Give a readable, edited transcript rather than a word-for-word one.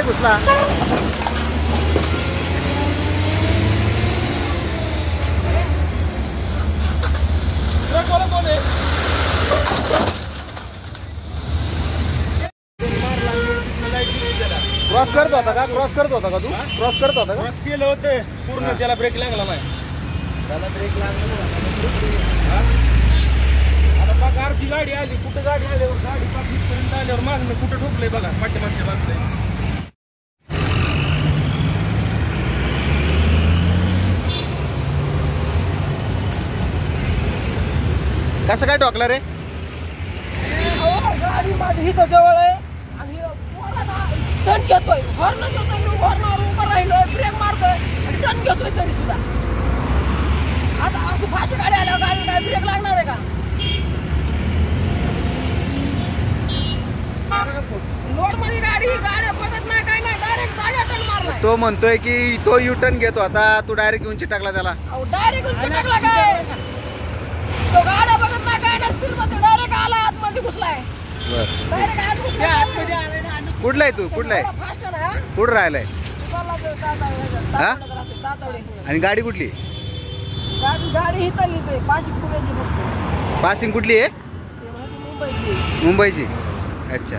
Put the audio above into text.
घुसला? क्रॉस करत होता का? क्रॉस करत होता का तू? क्रॉस करत होता का? क्रॉस केलं होते पूर्ण, त्याला ब्रेक लागला नाही. त्याला ब्रेक लागला. आता बघा आरची गाडी आली, कुठं गाडी आल्यावर गाडी पाच पर्यंत आल्यावर मागणं कुठं ठोकलंय बघा, पाठीमागच्या बाजूला. कसं काय ठोकला रे? गाडी माझी इथं जवळ आहे आणि टर्न घेतोय, हॉर्न देतोय, मी हॉर्नवर उभं राहिलोय, ब्रेक मारतोय आणि टर्न घेतोय तरी सुद्धा. आता अशी फाची गाडी आल्यावर गाडी काय ब्रेक लागणार आहे का? लोड मध्ये गाडी बघत नाही, काय नाही, डायरेक्ट जागा टर्न मारलाय. तो म्हणतोय की तो यू टर्न घेतो, आता तू डायरेक्ट उंची टाकला त्याला. डायरेक्ट उंची टाकला काय? तो गाड्या बघत नाही, काय नाही, स्पीड मध्ये डायरेक्ट आला, आतमध्ये घुसलाय. डायरेक्ट आत घुसलाय. कुठला आहे तू? कुठला आहे? फास्ट आहे. कुठं राहिलाय? हा? सातवडे. आणि गाडी कुठली? गाडी ही चाललीच आहे, पाशिंग पुण्याची फक्त. पासिंग कुठली आहे? ते म्हणजे मुंबईची. मुंबईची. अच्छा.